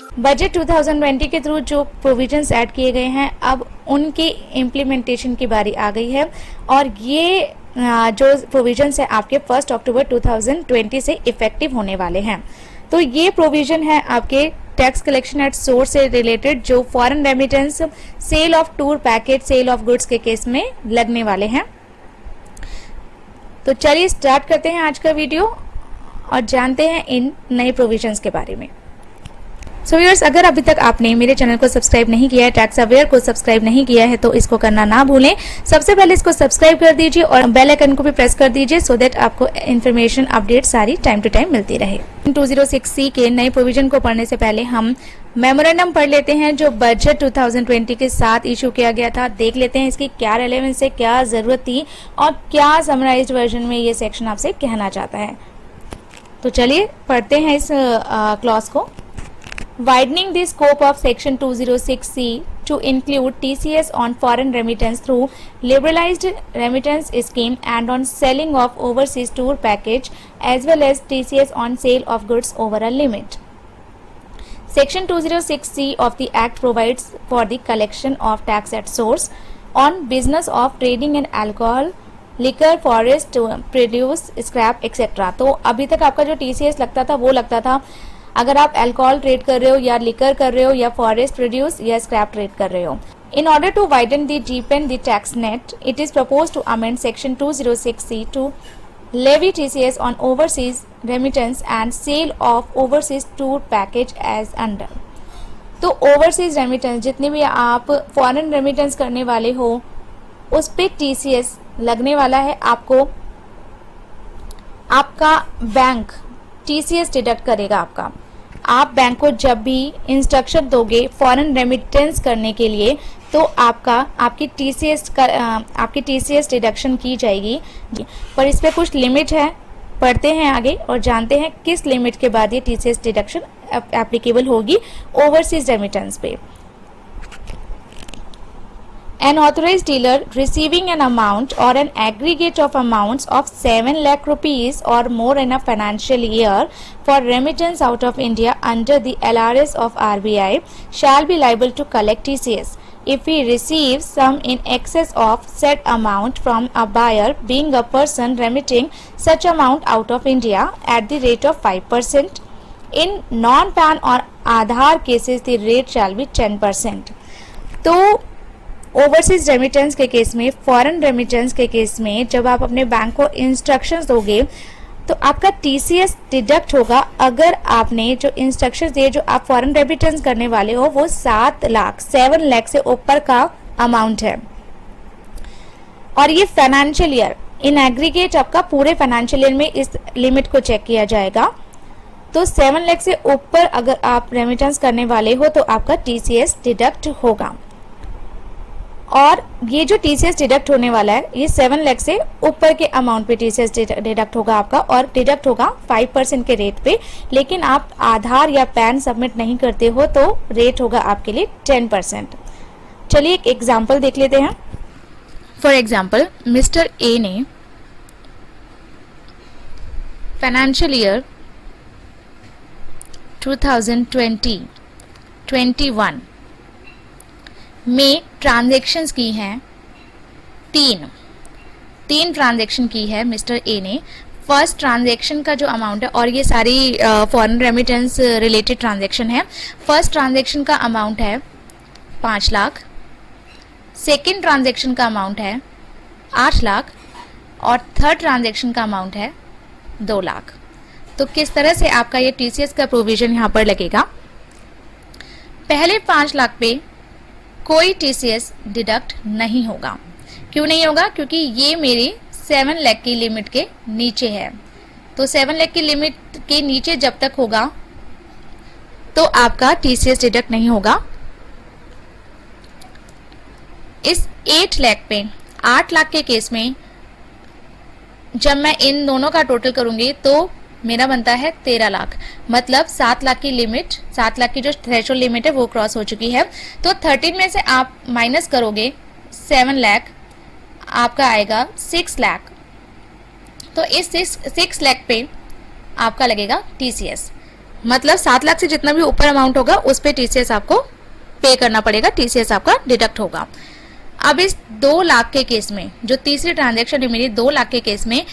Budget 2020 के through जो provisions add किए गए हैं, अब उनके इम्प्लीमेंटेशन की बारी आ गई है और ये जो प्रोविजंस है आपके 1 अक्टूबर 2020 से इफेक्टिव होने वाले हैं। तो ये प्रोविजन है आपके टैक्स कलेक्शन एट सोर्स से रिलेटेड, जो foreign remittance, sale of tour package, sale of goods के केस में लगने वाले हैं। तो चलिए स्टार्ट करते हैं आज का वीडियो और जानते हैं इन नए प्रोविजंस के बारे में। सो व्यूअर्स, अगर अभी तक आपने मेरे चैनल को सब्सक्राइब नहीं किया है, टैक्स अवेयर को सब्सक्राइब नहीं किया है, तो इसको करना ना भूलें। सबसे पहले इसको सब्सक्राइब कर दीजिए और बेल आइकन को भी प्रेस कर दीजिए सो दैट आपको इन्फॉर्मेशन अपडेट सारी टाइम टू टाइम मिलती रहे। 206C के नए प्रोविजन को पढ़ने से पहले हम मेमोरेंडम पढ़ लेते हैं जो बजट 2020 के साथ इशू किया गया था। देख लेते हैं इसकी क्या रेलेवेंस है, क्या जरूरत थी और क्या समराइज्ड वर्जन में ये सेक्शन आपसे कहना चाहता है। तो चलिए पढ़ते हैं इस क्लॉज को। Widening the scope of Section 206C to include TCS on foreign remittance through liberalized remittance scheme and on selling of overseas tour package as well as TCS on sale of goods over a limit. Section 206C of the Act provides for the collection of tax at source on business of trading in alcohol, liquor, forest produce, scrap etc. तो अभी तक आपका जो TCS लगता था वो लगता था अगर आप अल्कोहल ट्रेड कर रहे हो या लिकर कर रहे हो या फॉरेस्ट प्रोड्यूस या स्क्रैप ट्रेड कर रहे हो। In order to widen the deepen the tax net, it is propose to amend section 206C to levy TCS on overseas remittance and sale of overseas tour package as under. तो overseas remittance, जितने भी आप foreign remittance करने वाले हो उस पे TCS लगने वाला है। आपको आपका बैंक TCS डिडक्ट करेगा आपका। आप बैंक को जब भी इंस्ट्रक्शन दोगे फॉरेन रेमिटेंस करने के लिए तो आपकी TCS डिडक्शन की जाएगी, पर इस पे कुछ लिमिट है। पढ़ते हैं आगे और जानते हैं किस लिमिट के बाद ये TCS डिडक्शन एप्लीकेबल होगी ओवरसीज रेमिटेंस पे। An authorized dealer receiving an amount or an aggregate of amounts of 7 lakh rupees or more in a financial year for remittance out of India under the LRS of RBI shall be liable to collect TCS if he receives sum in excess of said amount from a buyer being a person remitting such amount out of India at the rate of 5%. In non-PAN or Aadhaar cases the rate shall be 10%. तो overseas remittance के case में, foreign remittance के case में जब आप अपने bank को instructions दोगे तो आपका TCS डिडक्ट होगा अगर आपने जो इंस्ट्रक्शंस दिए, जो आप फॉरेन रेमिटेंस करने वाले हो वो 7 लाख से ऊपर का अमाउंट है और ये फाइनेंशियल ईयर इन एग्रीगेट आपका पूरे फाइनेंशियल ईयर में इस लिमिट को चेक किया जाएगा। तो 7 लाख से ऊपर अगर आप रेमिटेंस करने वाले हो तो आपका TCS डिडक्ट होगा और ये जो TCS डिडक्ट होने वाला है ये 7 लाख से ऊपर के अमाउंट पे TCS डिडक्ट होगा आपका और डिडक्ट होगा 5% के रेट पे। लेकिन आप आधार या पैन सबमिट नहीं करते हो तो रेट होगा आपके लिए 10%। चलिए एक एग्जांपल देख लेते हैं। फॉर एग्जांपल, मिस्टर ए ने फाइनेंशियल ईयर 2020-21 में ट्रांजैक्शंस की हैं तीन ट्रांजैक्शन की है मिस्टर ए ने। फर्स्ट ट्रांजैक्शन का जो अमाउंट है, और ये सारी फॉरेन रेमिटेंस रिलेटेड ट्रांजैक्शन है, फर्स्ट ट्रांजैक्शन का अमाउंट है 5 लाख, सेकेंड ट्रांजैक्शन का अमाउंट है 8 लाख और थर्ड ट्रांजैक्शन का अमाउंट है 2 लाख। तो किस तरह से आपका ये TCS का प्रोविजन यहाँ पर लगेगा। पहले 5 लाख पे कोई TCS डिडक्ट नहीं होगा। क्यों नहीं होगा? क्योंकि ये मेरी 7 लाख की लिमिट के नीचे है। तो 7 लाख की लिमिट के नीचे जब तक होगा तो आपका TCS डिडक्ट नहीं होगा। इस 8 लाख पे 8 लाख के केस में जब मैं इन दोनों का टोटल करूंगी तो मेरा बनता है 13 लाख, मतलब 7 लाख की लिमिट, 7 लाख की जो थ्रेशोल्ड लिमिट है वो क्रॉस हो चुकी है। तो 13 में से आप माइनस करोगे 7 लाख, आपका आएगा 6 लाख। तो इस 6 लाख पे आपका लगेगा TCS। मतलब 7 लाख से जितना भी ऊपर अमाउंट होगा उस पे टीसीएस आपको पे करना पड़ेगा, टीसीएस आपका डिडक्ट होगा। अब इस 2 लाख के केस में, जो तीसरी ट्रांजैक्शन है मेरी 2 लाख के केस में,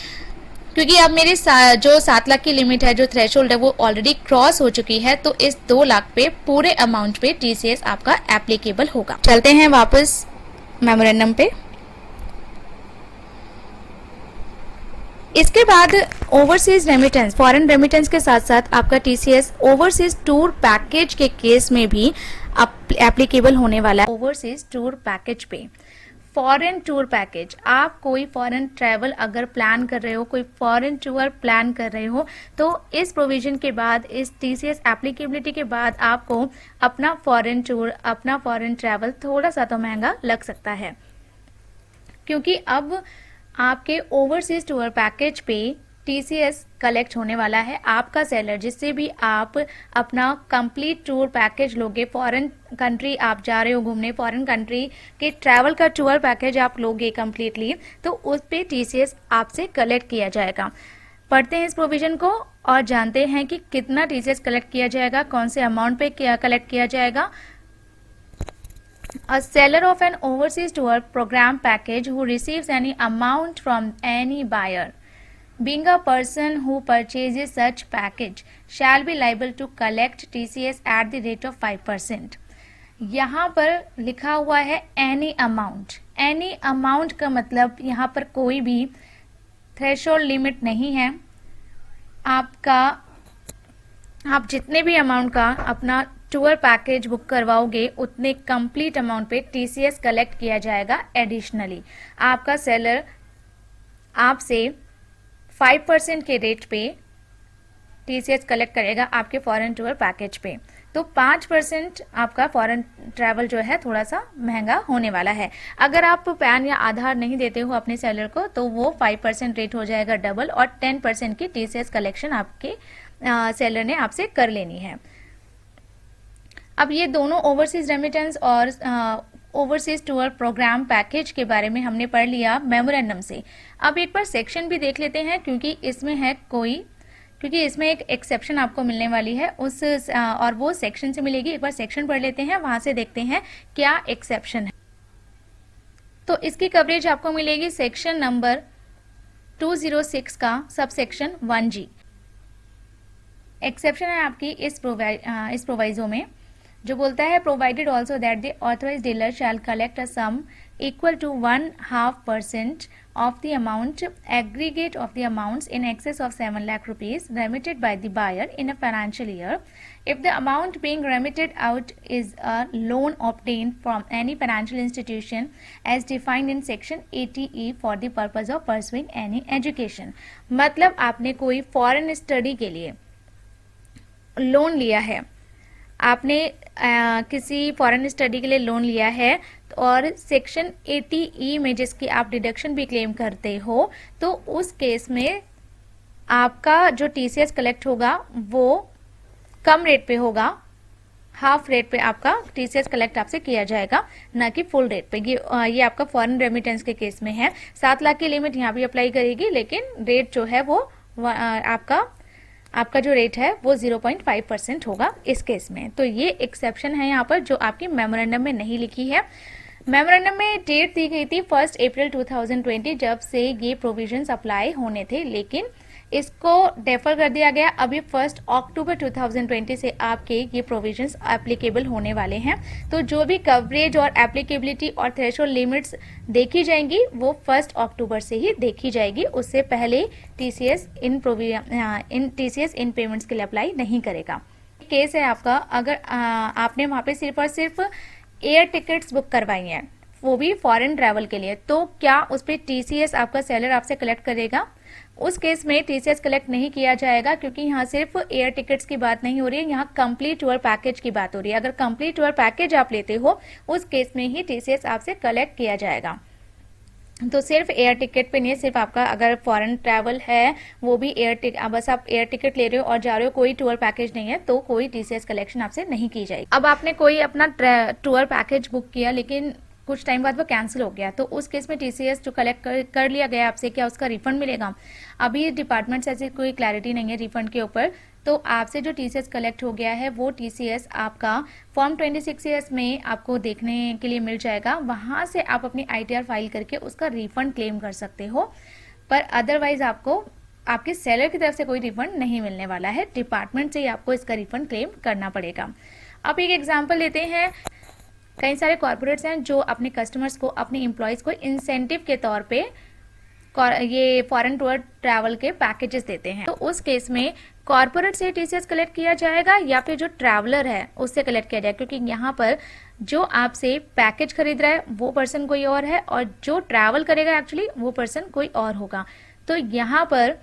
क्योंकि अब मेरी जो 7 लाख की लिमिट है, जो थ्रेशोल्ड है, वो ऑलरेडी क्रॉस हो चुकी है, तो इस 2 लाख पे पूरे अमाउंट पे टीसीएस आपका एप्लीकेबल होगा। चलते हैं वापस मेमोरेंडम पे। इसके बाद ओवरसीज रेमिटेंस, फॉरेन रेमिटेंस के साथ साथ आपका टीसीएस ओवरसीज टूर पैकेज के केस में भी एप्लीकेबल होने वाला है। ओवरसीज टूर पैकेज पे, फॉरेन टूर पैकेज, आप कोई फॉरेन ट्रैवल अगर प्लान कर रहे हो, कोई फॉरेन टूर प्लान कर रहे हो, तो इस प्रोविजन के बाद, इस टीसीएस एप्लीकेबिलिटी के बाद आपको अपना फॉरेन टूर, अपना फॉरेन ट्रैवल थोड़ा सा तो महंगा लग सकता है, क्योंकि अब आपके ओवरसीज टूर पैकेज पे टीसीएस कलेक्ट होने वाला है। आपका सेलर, जिससे भी आप अपना कंप्लीट टूर पैकेज लोगे, फॉरेन कंट्री आप जा रहे हो घूमने, फॉरेन कंट्री के ट्रैवल का टूर पैकेज आप लोगे कंप्लीटली, तो उस पे टीसीएस आपसे कलेक्ट किया जाएगा। पढ़ते हैं इस प्रोविजन को और जानते हैं कि कितना टीसीएस कलेक्ट किया जाएगा, कौन से अमाउंट पे कलेक्ट किया जाएगा। A seller of an overseas tour program package who receives any amount from any buyer, being a person who purchases such package, shall be liable to collect TCS at the rate of 5%. यहाँ पर लिखा हुआ है any amount. any amount का मतलब यहाँ पर कोई भी थ्रेशोल्ड लिमिट नहीं है। आप जितने भी अमाउंट का अपना टूर पैकेज बुक करवाओगे उतने कंप्लीट अमाउंट पे टीसीएस कलेक्ट किया जाएगा। एडिशनली आपका सेलर आपसे 5% के रेट पे टीसीएस कलेक्ट करेगा आपके फॉरेन टूर पैकेज पे, तो 5% आपका फॉरेन ट्रैवल जो है थोड़ा सा महंगा होने वाला है। अगर आप पैन या आधार नहीं देते हो अपने सेलर को, तो वो 5% रेट हो जाएगा डबल, और 10% की टीसीएस कलेक्शन आपके सेलर ने आपसे कर लेनी है। अब ये दोनों ओवरसीज रेमिटेंस और ओवरसीज टूर प्रोग्राम पैकेज के बारे में हमने पढ़ लिया मेमोरेंडम से। अब एक बार सेक्शन भी देख लेते हैं, क्योंकि इसमें एक एक्सेप्शन आपको मिलने वाली है और वो सेक्शन से मिलेगी। एक बार सेक्शन पढ़ लेते हैं, वहां से देखते हैं क्या एक्सेप्शन है। तो इसकी कवरेज आपको मिलेगी सेक्शन नंबर 206 का सब सेक्शन 1G। एक्सेप्शन है आपकी इस प्रोवाइजो में, जो बोलता है provided also that the authorise dealer shall collect a sum equal to 1/2% of the amount aggregate of the amounts in excess of 7 lakh rupees remitted by the buyer in a financial year, if the amount being remitted out is a loan obtained from any financial institution as defined in section 80E for the purpose of pursuing any education। मतलब आपने कोई foreign study के लिए loan लिया है, आपने किसी foreign study के लिए लोन लिया है, और सेक्शन 80E में जिसकी आप डिडक्शन भी क्लेम करते हो, तो उस केस में आपका जो टीसीएस कलेक्ट होगा वो कम रेट पे होगा, हाफ रेट पे आपका टीसीएस कलेक्ट आपसे किया जाएगा, ना कि फुल रेट पे। ये आपका फॉरेन रेमिटेंस के केस में है। 7 लाख की लिमिट यहाँ भी अप्लाई करेगी, लेकिन रेट जो है वो आपका जो रेट है वो 0.5% होगा इस केस में। तो ये एक्सेप्शन है यहाँ पर, जो आपकी मेमोरेंडम में नहीं लिखी है। मेमोरेंडम में डेट दी गई थी 1 अप्रैल 2020, जब से ये प्रोविजंस अप्लाई होने थे, लेकिन इसको डेफर कर दिया गया। अभी 1 अक्टूबर 2020 से आपके ये प्रोविजंस एप्लीकेबल होने वाले हैं। तो जो भी कवरेज और एप्लीकेबिलिटी और थ्रेशोल्ड लिमिट्स देखी जाएंगी वो 1 अक्टूबर से ही देखी जाएगी, उससे पहले टीसीएस इन पेमेंट्स के लिए अप्लाई नहीं करेगा। केस है आपका, अगर आपने वहाँ पे सिर्फ और सिर्फ एयर टिकट्स बुक करवाई हैं, वो भी फॉरेन ट्रैवल के लिए, तो क्या उस पर टीसीएस आपका सेलर आपसे कलेक्ट करेगा? उस केस में टीसीएस कलेक्ट नहीं किया जाएगा, क्योंकि यहाँ सिर्फ एयर टिकट्स की बात नहीं हो रही है, यहाँ कंप्लीट टूर पैकेज की बात हो रही है। अगर कंप्लीट टूर पैकेज आप लेते हो, उस केस में ही टीसीएस आपसे कलेक्ट किया जाएगा। तो सिर्फ एयर टिकट पे नहीं, सिर्फ आपका अगर फॉरेन ट्रैवल है वो भी बस आप एयर टिकट ले रहे हो और जा रहे हो, कोई टूर पैकेज नहीं है, तो कोई टीसीएस कलेक्शन आपसे नहीं की जाएगी। अब आपने कोई अपना टूर पैकेज बुक किया, लेकिन कुछ टाइम बाद वो कैंसिल हो गया, तो उस केस में टीसीएस जो कलेक्ट कर लिया गया आपसे, क्या उसका रिफंड मिलेगा? अभी डिपार्टमेंट से ऐसी कोई क्लैरिटी नहीं है रिफंड के ऊपर, तो आपसे जो टीसीएस कलेक्ट हो गया है वो टीसीएस आपका फॉर्म 26 में आपको देखने के लिए मिल जाएगा। वहाँ से आप अपनी आईटीआर फाइल करके उसका रिफंड क्लेम कर सकते हो, पर अदरवाइज आपको आपके सेलर की तरफ से कोई रिफंड नहीं मिलने वाला है, डिपार्टमेंट से ही आपको इसका रिफंड क्लेम करना पड़ेगा। अब एक एग्जांपल लेते हैं। कई सारे कॉर्पोरेट्स हैं जो अपने कस्टमर्स को, अपने एम्प्लॉयज़ को इंसेंटिव के तौर पे ये फॉरेन टूर ट्रैवल के पैकेजेस देते हैं। तो उस केस में कॉर्पोरेट से टीसीएस कलेक्ट किया जाएगा या फिर जो ट्रैवलर है उससे कलेक्ट किया जाएगा, क्योंकि यहाँ पर जो आपसे पैकेज खरीद रहा है वो पर्सन कोई और है और जो ट्रैवल करेगा एक्चुअली वो पर्सन कोई और होगा। तो यहाँ पर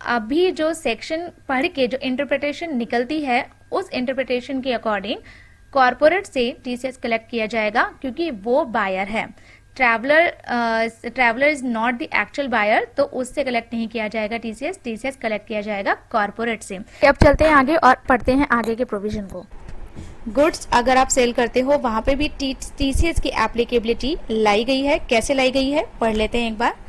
अभी जो सेक्शन पढ़ के जो इंटरप्रिटेशन निकलती है उस इंटरप्रिटेशन के अकॉर्डिंग कॉर्पोरेट से टीसीएस कलेक्ट किया जाएगा, क्योंकि वो बायर है। Traveller is not the actual buyer, तो उससे कलेक्ट नहीं किया जाएगा टीसीएस। टीसीएस कलेक्ट किया जाएगा कॉर्पोरेट से। अब चलते हैं आगे और पढ़ते हैं आगे के प्रोविजन को। गुड्स अगर आप सेल करते हो वहां पे भी टीसीएस की एप्लीकेबिलिटी लाई गई है। कैसे लाई गई है पढ़ लेते हैं एक बार।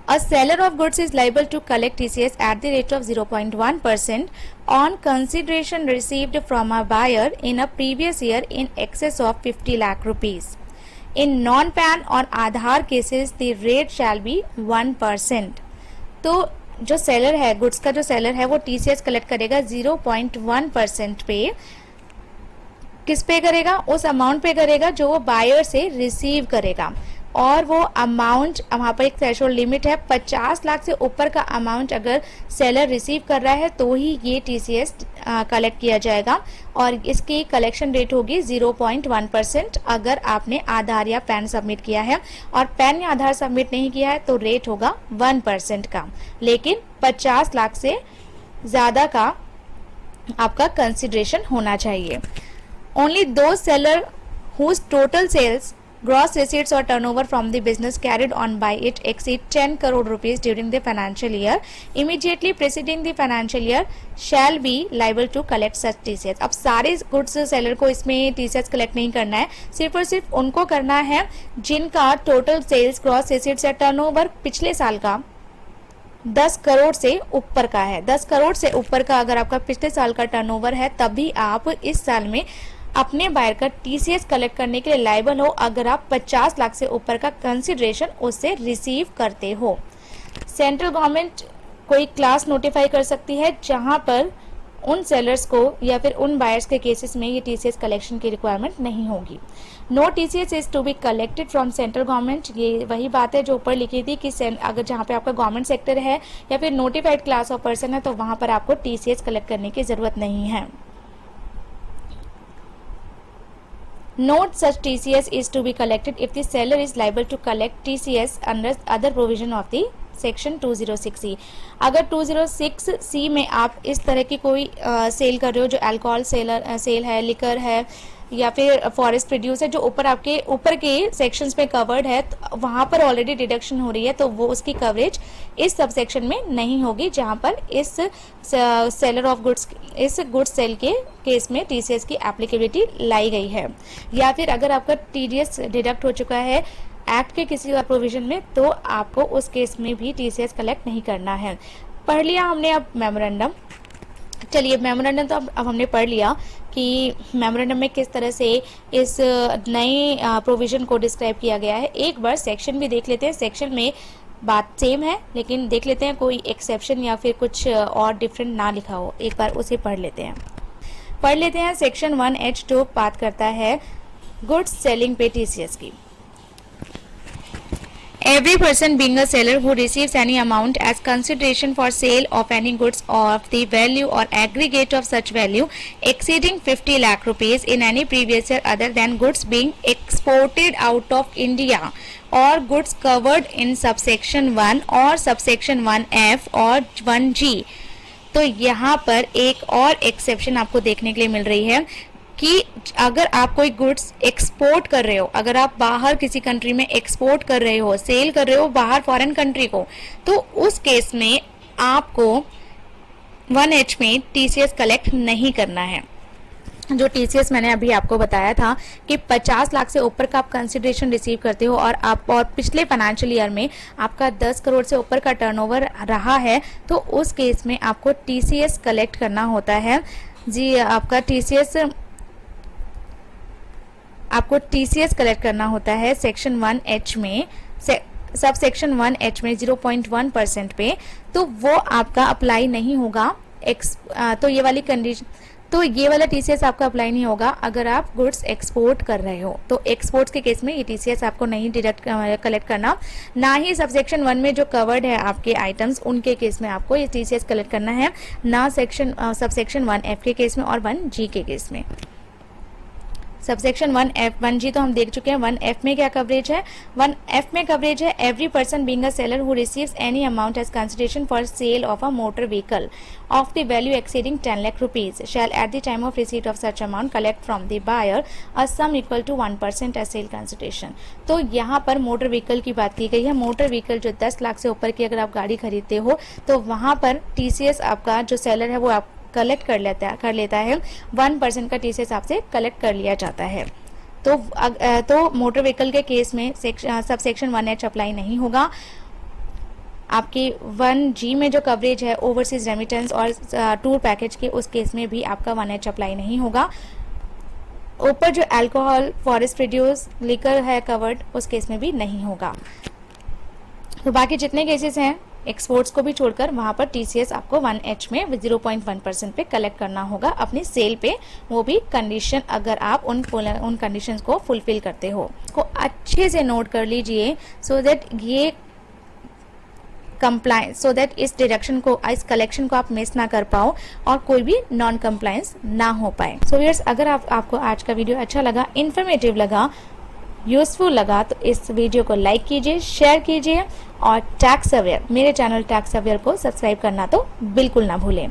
A seller of goods is liable to collect TCS at the rate of 0.1% on consideration received from a buyer in a previous year in excess of 50 lakh rupees. In non-PAN or Aadhaar cases, the rate shall be 1%. तो जो seller है, goods का जो seller है वो TCS collect करेगा 0.1% पे। किस पे करेगा? उस अमाउंट पे करेगा जो वो बायर से रिसीव करेगा, और वो अमाउंट वहाँ पर एक थ्रेशोल्ड लिमिट है, 50 लाख से ऊपर का अमाउंट अगर सेलर रिसीव कर रहा है तो ही ये टीसीएस कलेक्ट किया जाएगा, और इसकी कलेक्शन रेट होगी 0.1%। अगर आपने आधार या पैन सबमिट किया है और पैन या आधार सबमिट नहीं किया है तो रेट होगा 1% का, लेकिन 50 लाख से ज़्यादा का आपका कंसिडरेशन होना चाहिए। ओनली दो seller whose total sales, gross receipts or turnover from the business carried on by it exceed 10 crore rupees during the financial year immediately preceding the financial year shall be liable to collect such TCS। अब सारे goods seller को इसमें TCS collect नहीं करना है, सिर्फ और सिर्फ उनको करना है जिनका टोटल सेल्स, ग्रॉस रिसीट्स या टर्नओवर पिछले साल का 10 करोड़ से ऊपर का है। 10 करोड़ से ऊपर का अगर आपका पिछले साल का टर्नओवर है तभी आप इस साल में अपने बायर का टीसीएस कलेक्ट करने के लिए लायबल हो, अगर आप 50 लाख से ऊपर का कंसिडरेशन उससे रिसीव करते हो। सेंट्रल गवर्नमेंट कोई क्लास नोटिफाई कर सकती है जहां पर उन सेलर्स को या फिर उन बायर्स के केसेस में ये टीसीएस कलेक्शन की रिक्वायरमेंट नहीं होगी। No TCS is to be collected from central government. ये वही बात है जो ऊपर लिखी थी कि अगर जहाँ पे आपका गवर्नमेंट सेक्टर है या फिर नोटिफाइड क्लास ऑफ पर्सन है तो वहां पर आपको टीसीएस कलेक्ट करने की जरूरत नहीं है। Note such TCS is to be collected if the seller is liable to collect TCS under other provision of the section 206C। अगर 206C में आप इस तरह की कोई सेल कर रहे हो जो अल्कोहल सेल है, लिकर है या फिर फॉरेस्ट प्रोड्यूस है, जो ऊपर के सेक्शंस में कवर्ड है, तो वहाँ पर ऑलरेडी डिडक्शन हो रही है तो वो उसकी कवरेज इस सब सेक्शन में नहीं होगी जहाँ पर इस सेलर ऑफ गुड्स, इस गुड्स सेल के केस में टीसीएस की एप्लीकेबिलिटी लाई गई है। या फिर अगर आपका टीडीएस डिडक्ट हो चुका है एक्ट के किसी और प्रोविजन में तो आपको उस केस में भी टीसीएस कलेक्ट नहीं करना है। पढ़ लिया हमने अब मेमोरेंडम। चलिए मेमोरेंडम तो अब हमने पढ़ लिया कि मेमोरेंडम में किस तरह से इस नए प्रोविजन को डिस्क्राइब किया गया है। एक बार सेक्शन भी देख लेते हैं। सेक्शन में बात सेम है लेकिन देख लेते हैं कोई एक्सेप्शन या फिर कुछ और डिफरेंट ना लिखा हो, एक बार उसे पढ़ लेते हैं। सेक्शन 1H2 बात करता है गुड्स सेलिंग पे टीसीएस की। Every person being a seller who receives any amount as consideration for sale of any goods of the value or aggregate of such value exceeding 50 lakh rupees in any previous year other than goods being exported out of India or goods covered in subsection 1 or subsection 1F or 1G। तो यहाँ पर एक और exception आपको देखने के लिए मिल रही है कि अगर आप कोई गुड्स एक्सपोर्ट कर रहे हो, अगर आप बाहर किसी कंट्री में एक्सपोर्ट कर रहे हो, सेल कर रहे हो बाहर फॉरेन कंट्री को, तो उस केस में आपको 1H में टीसीएस कलेक्ट नहीं करना है। जो टीसीएस मैंने अभी आपको बताया था कि 50 लाख से ऊपर का आप कंसिडरेशन रिसीव करते हो और पिछले फाइनेंशियल ईयर में आपका 10 करोड़ से ऊपर का टर्नओवर रहा है, तो उस केस में आपको टीसीएस कलेक्ट करना होता है। जी, आपको टीसीएस कलेक्ट करना होता है सेक्शन 1H में, सब सेक्शन 1H में 0.1% पे, तो वो आपका अप्लाई नहीं होगा। तो ये वाला टीसीएस आपका अप्लाई नहीं होगा अगर आप गुड्स एक्सपोर्ट कर रहे हो। तो एक्सपोर्ट्स के केस में ये टीसीएस आपको नहीं डायरेक्ट कलेक्ट करना, ना ही सबसेक्शन 1 में जो कवर्ड है आपके आइटम्स उनके केस में आपको ये टीसीएस कलेक्ट करना है, ना सबसेक्शन 1F के केस में और 1G के केस में। सबसेक्शन 1F 1G तो हम देख चुके हैं। 1F में क्या कवरेज है? 1F में कवरेज है every person being a seller who receives any amount as consideration for sale of a motor vehicle of the value exceeding 10 lakh rupees shall at the time of receipt of such amount collect from the buyer a sum equal to 1% as sale consideration. तो यहाँ पर motor vehicle की बात की गई है। Motor vehicle जो 10 लाख से ऊपर की अगर आप गाड़ी खरीदते हो तो वहाँ पर टीसीएस आपका जो सेलर है वो आप कलेक्ट कर लेता है 1% का टीसीएस आपसे कलेक्ट कर लिया जाता है। तो मोटर व्हीकल के केस में सबसेक्शन 1H अप्लाई नहीं होगा। आपकी 1G में जो कवरेज है ओवरसीज रेमिटेंस और टूर पैकेज के, उस केस में भी आपका 1H अप्लाई नहीं होगा। ऊपर जो अल्कोहल, फॉरेस्ट प्रोड्यूस, लिकर है कवर्ड, उस केस में भी नहीं होगा। तो बाकी जितने केसेस हैं एक्सपोर्ट्स को भी छोड़कर वहां पर टीसीएस आपको 1H में 0.1% पे कलेक्ट करना होगा अपनी सेल पे, वो भी कंडीशन अगर आप उन कंडीशंस को फुलफिल करते हो। को अच्छे से नोट कर लीजिए सो दैट इस डिडक्शन को, इस कलेक्शन को आप मिस ना कर पाओ और कोई भी नॉन कंप्लायंस ना हो पाए। सो व्यूअर्स, अगर आपको आज का वीडियो अच्छा लगा, इन्फॉर्मेटिव लगा, यूजफुल लगा तो इस वीडियो को लाइक कीजिए, शेयर कीजिए और टैक्स अवेयर, मेरे चैनल टैक्स अवेयर को सब्सक्राइब करना तो बिल्कुल ना भूलें।